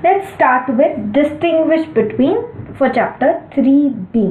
Let's start with distinguish between for chapter 3B.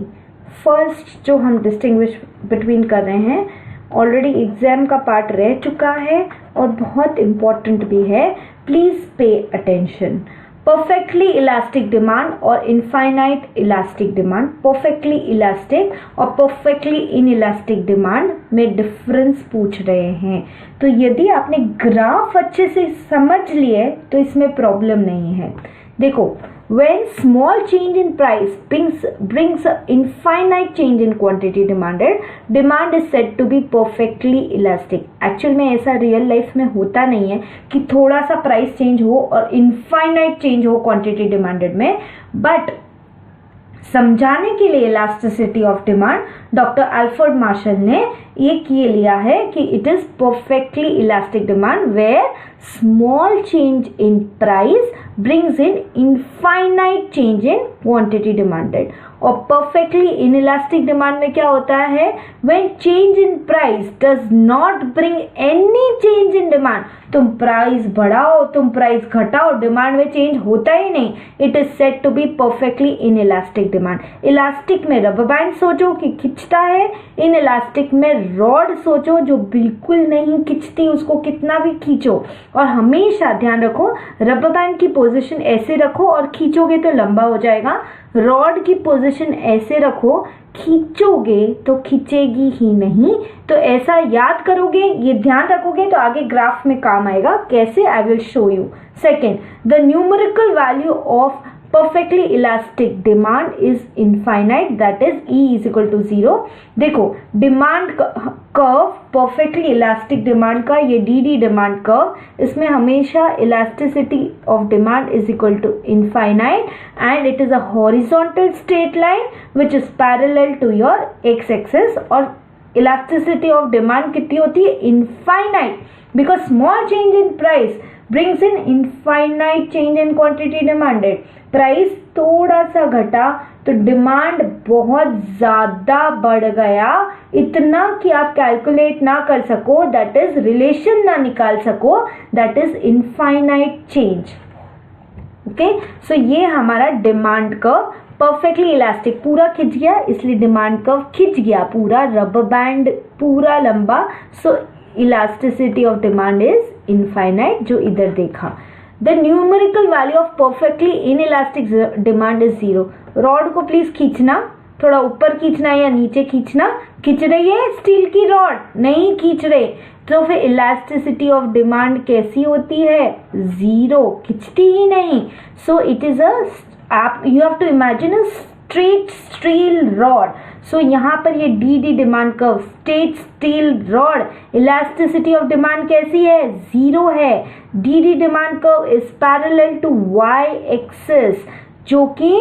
First जो हम distinguish between कर रहे हैं, ऑलरेडी एग्जाम का पार्ट रह चुका है और बहुत इंपॉर्टेंट भी है, please pay attention. Perfectly elastic demand और infinite elastic demand. Perfectly elastic और परफेक्टली इनइलास्टिक डिमांड में डिफरेंस पूछ रहे हैं. तो यदि आपने ग्राफ अच्छे से समझ लिए तो इसमें प्रॉब्लम नहीं है. देखो, when small change in price brings a infinite change in quantity demanded, demand is said to be perfectly elastic. Actual में ऐसा रियल लाइफ में होता नहीं है कि थोड़ा सा प्राइस चेंज हो और इनफाइनाइट चेंज हो क्वांटिटी डिमांडेड में. बट समझाने के लिए elasticity of demand doctor Alfred Marshall ने ये लिया है कि it is perfectly elastic demand where small change in price brings in infinite change in quantity demanded. और perfectly inelastic demand में क्या होता है, when change in price does not bring any change in demand. तुम price बढ़ाओ, तुम price घटाओ, demand में चेंज होता ही नहीं. It is said to be perfectly inelastic demand. Elastic में रबर बैंड सोचो कि खिंचता है, इनइलास्टिक में रॉड सोचो जो बिल्कुल नहीं खिंचती, उसको कितना भी खींचो. और हमेशा ध्यान रखो, रबर बैंड की पोजीशन ऐसे रखो और खींचोगे तो लंबा हो जाएगा. रॉड की पोजीशन ऐसे रखो, खींचोगे तो खींचेगी ही नहीं. तो ऐसा याद करोगे, ये ध्यान रखोगे तो आगे ग्राफ में काम आएगा. कैसे, I will show you. Second, the numerical value of perfectly elastic demand is infinite, that is E is equal to 0. देखो, demand curve perfectly elastic demand का, ये DD डिमांड कर्व, इसमें हमेशा elasticity of demand is equal to infinite and it is a horizontal straight line which is parallel to your x-axis. और elasticity of demand कितनी होती है, infinite, because small change in price brings in infinite change in quantity demanded. Price थोड़ा सा घटा तो demand बहुत ज्यादा बढ़ गया, इतना कि आप कैलकुलेट ना कर सको, दैट इज रिलेशन ना निकाल सको, that is infinite change. Okay, so ये हमारा डिमांड कर्व परफेक्टली इलास्टिक, पूरा खिंच गया इसलिए डिमांड कर्व खिंच गया पूरा, रबर बैंड पूरा लंबा. So elasticity of demand is infinite, जो इधर देखा. The numerical value of perfectly inelastic demand is 0. Rod को प्लीज खींचना, थोड़ा ऊपर खींचना या नीचे खींचना. खींच रही है स्टील की रॉड, नहीं खींच रहे तो फिर इलास्टिसिटी ऑफ डिमांड कैसी होती है, 0, खींचती ही नहीं. So it is you have to imagine a straight steel rod. So यहाँ पर ये DD demand curve, straight steel rod, elasticity of demand कैसी है, 0 है. DD demand curve is parallel to y axis, जो कि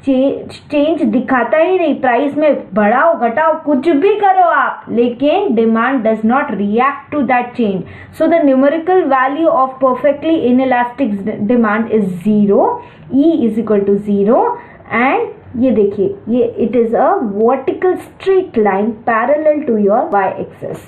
चेंज दिखाता ही नहीं. प्राइस में बढ़ाओ घटाओ कुछ भी करो आप, लेकिन demand does not react to that change. So the numerical value of perfectly inelastic demand is 0. E is equal to 0 and ये देखिए, ये it is a vertical straight line parallel to your y axis.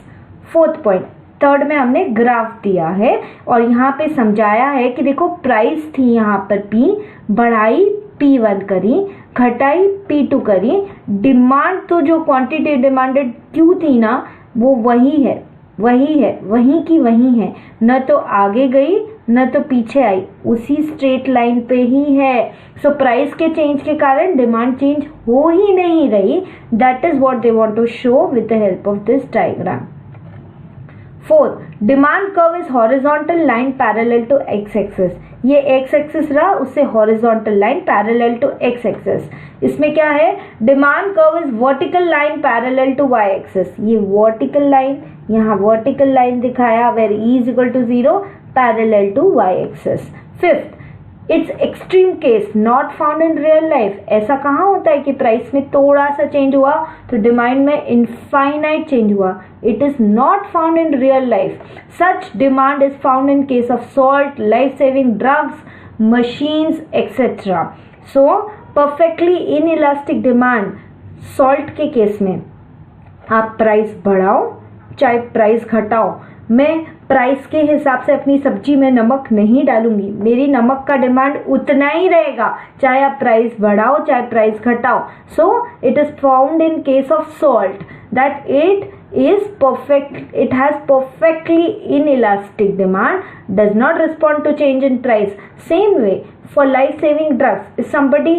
Fourth point, third में हमने graph दिया है और यहाँ पे समझाया है कि देखो प्राइस थी यहाँ पर P, बढ़ाई P1 करी, घटाई P2 करी. डिमांड तो जो क्वांटिटी डिमांडेड Q थी ना, वो वही है, वही की वही है, न तो आगे गई न तो पीछे आई, उसी स्ट्रेट लाइन पे ही है. सो प्राइस के चेंज के कारण डिमांड चेंज हो ही नहीं रही. That is what they want to show with the help of this diagram. Fourth, demand curve is horizontal line parallel to X axis. ये एक्स एक्सिस रहा, उससे horizontal line parallel to X axis. इसमें क्या है, demand curve is vertical line parallel to Y axis. ये vertical line, यहाँ vertical line दिखाया where E is equal to 0 parallel to Y axis. Fifth, it's extreme case not found in real life. ऐसा कहाँ होता है कि price में थोड़ा सा चेंज हुआ तो डिमांड में इनफाइनाइट चेंज हुआ. It is not found in real life. Such demand is found in case of salt, life saving drugs, machines etcetera. So perfectly inelastic demand, salt के केस में आप प्राइस बढ़ाओ चाहे price घटाओ, मैं price के हिसाब से अपनी सब्जी में नमक नहीं डालूंगी, मेरी नमक का डिमांड उतना ही रहेगा, चाहे आप प्राइस बढ़ाओ चाहे प्राइस घटाओ. सो it is found in case of salt that it has perfectly inelastic demand, does not respond to change in price. Same way for life saving drugs, if somebody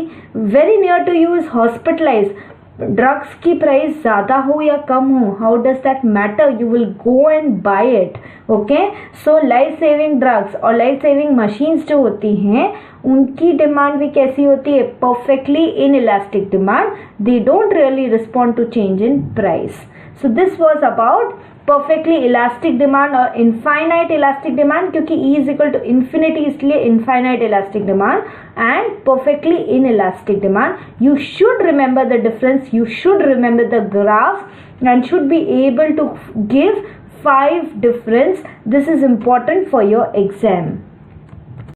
very near to you is hospitalized, drugs की price ज़्यादा हो या कम हो, how does that matter, you will go and buy it. Okay, so life saving drugs और life saving machines जो होती हैं उनकी डिमांड भी कैसी होती है, perfectly inelastic demand, they don't really respond to change in price. So this was about perfectly elastic demand और infinite elastic demand, क्योंकि E is equal to infinity इसलिए infinite elastic demand and perfectly inelastic demand. You should remember the difference, you should remember the graph and should be able to give 5 difference. This is important for your exam.